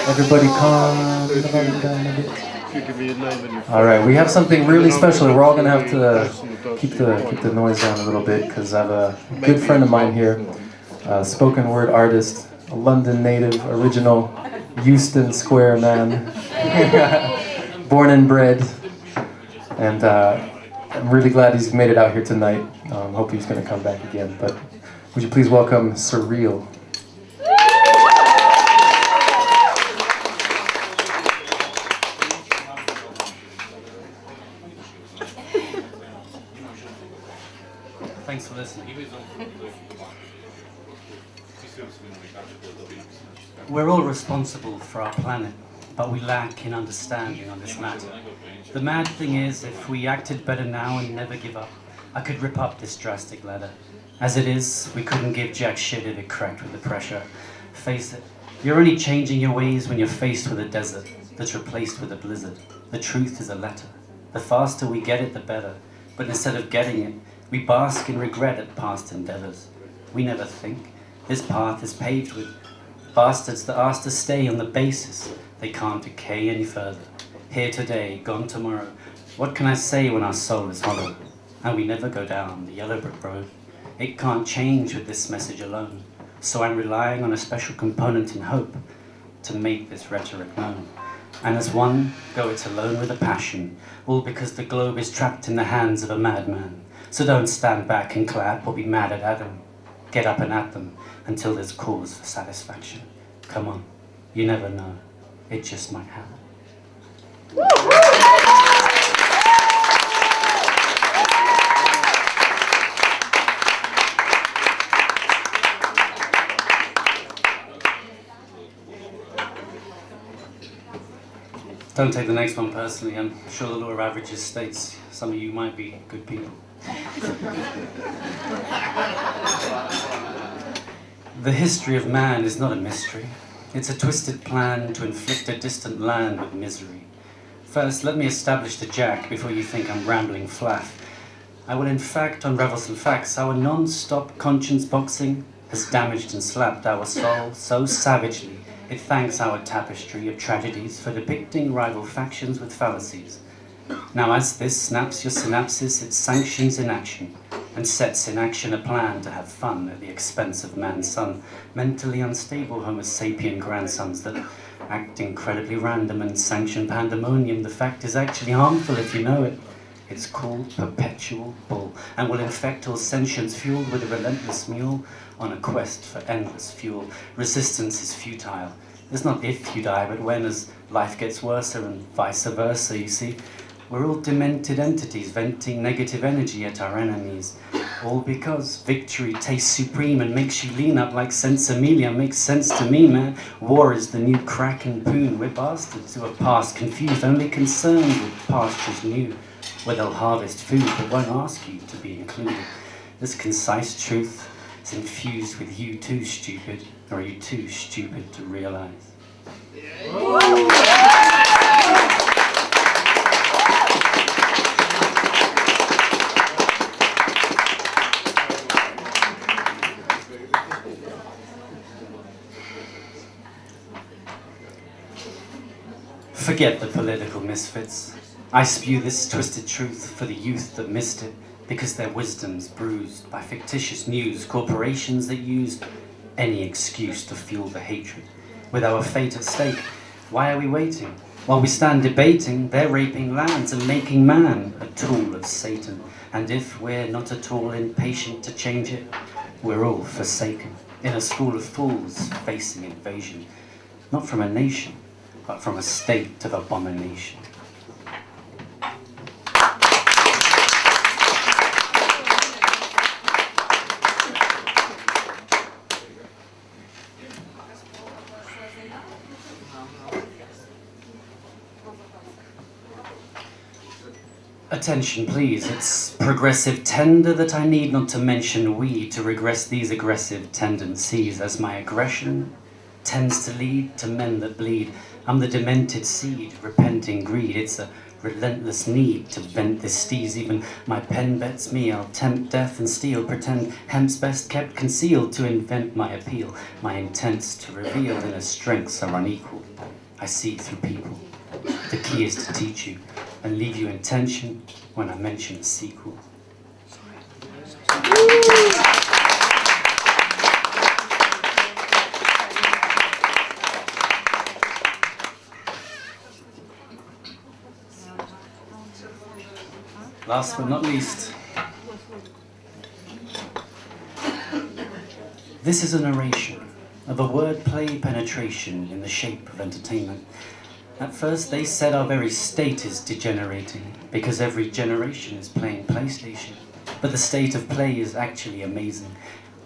Everybody calm. All right, we have something really special. We're all gonna have to keep the noise down a little bit because I have a good friend of mine here, a spoken word artist, a London native, original Euston Square man, born and bred, and I'm really glad he's made it out here tonight. Hope he's gonna come back again. But would you please welcome Surreal? Thanks for listening. We're all responsible for our planet, but we lack in understanding on this matter. The mad thing is, if we acted better now and never give up, I could rip up this drastic ladder. As it is, we couldn't give jack shit if it cracked with the pressure. Face it, you're only changing your ways when you're faced with a desert that's replaced with a blizzard. The truth is a letter. The faster we get it, the better. But instead of getting it, we bask in regret at past endeavors. We never think. This path is paved with bastards that ask to stay on the basis they can't decay any further. Here today, gone tomorrow. What can I say when our soul is hollow? And we never go down the yellow brick road. It can't change with this message alone. So I'm relying on a special component in hope to make this rhetoric known. And as one, go it alone with a passion, all because the globe is trapped in the hands of a madman. So don't stand back and clap or be mad at Adam. Get up and at them until there's cause for satisfaction. Come on, you never know. It just might happen. Don't take the next one personally. I'm sure the law of averages states some of you might be good people. The history of man is not a mystery. It's a twisted plan to inflict a distant land with misery. First, let me establish the jack before you think I'm rambling flaff. I will in fact unravel some facts. Our non-stop conscience boxing has damaged and slapped our soul so savagely it thanks our tapestry of tragedies for depicting rival factions with fallacies. Now as this snaps your synapses, it sanctions inaction and sets in action a plan to have fun at the expense of man's son, mentally unstable Homo sapien grandsons that act incredibly random and sanction pandemonium. The fact is actually harmful if you know it. It's called perpetual bull and will infect all sentience fueled with a relentless mule on a quest for endless fuel. Resistance is futile. It's not if you die, but when, as life gets worse and vice versa, you see. We're all demented entities venting negative energy at our enemies. All because victory tastes supreme and makes you lean up like Sensimelia. Makes sense to me, man. War is the new crack and poon. We're bastards who are past confused, only concerned with pastures new, where they'll harvest food but won't ask you to be included. This concise truth is infused with you too, stupid, or are you too stupid to realize? Forget the political misfits. I spew this twisted truth for the youth that missed it, because their wisdom's bruised by fictitious news, corporations that use any excuse to fuel the hatred. With our fate at stake, why are we waiting? While we stand debating, they're raping lands and making man a tool of Satan. And if we're not at all impatient to change it, we're all forsaken, in a school of fools facing invasion, not from a nation, but from a state of abomination. Attention please, it's progressive tender that I need not to mention we to regress these aggressive tendencies, as my aggression tends to lead to men that bleed. I'm the demented seed, repenting greed. It's a relentless need to vent this steez. Even my pen bets me I'll tempt death and steal, pretend hemp's best kept concealed to invent my appeal. My intents to reveal inner strengths are unequal. I see through people. The key is to teach you and leave you in tension when I mention a sequel. Last but not least, this is a narration of a wordplay penetration in the shape of entertainment. At first they said our very state is degenerating because every generation is playing PlayStation. But the state of play is actually amazing.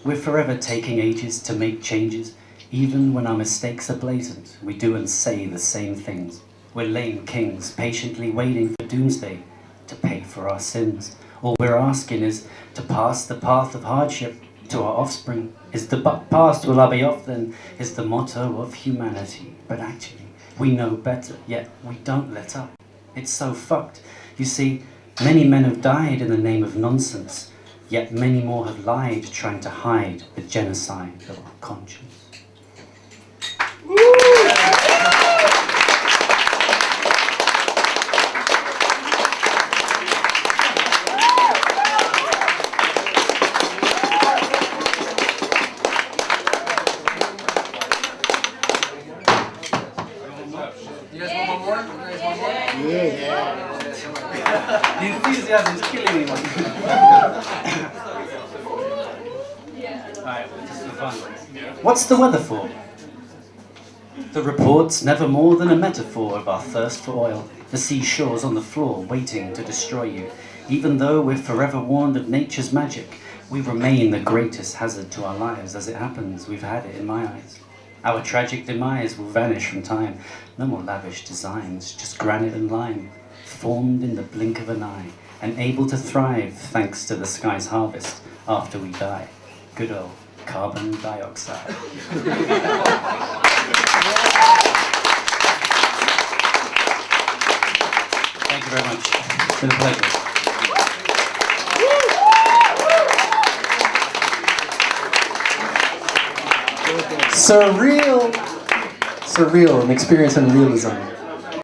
We're forever taking ages to make changes. Even when our mistakes are blatant, we do and say the same things. We're lame kings, patiently waiting for doomsday to pay for our sins. All we're asking is to pass the path of hardship to our offspring. Is the buck passed, will I be off then, is the motto of humanity. But actually, we know better, yet we don't let up. It's so fucked. You see, many men have died in the name of nonsense, yet many more have lied trying to hide the genocide of our conscience. You guys want one more? The enthusiasm's killing me, man. Alright, just for fun. What's the weather for? The report's never more than a metaphor of our thirst for oil. The seashores on the floor waiting to destroy you. Even though we're forever warned of nature's magic, we remain the greatest hazard to our lives. As it happens, we've had it in my eyes. Our tragic demise will vanish from time. No more lavish designs, just granite and lime, formed in the blink of an eye, and able to thrive thanks to the sky's harvest after we die. Good old carbon dioxide. Thank you very much. It's been a pleasure. Surreal, an experience in realism.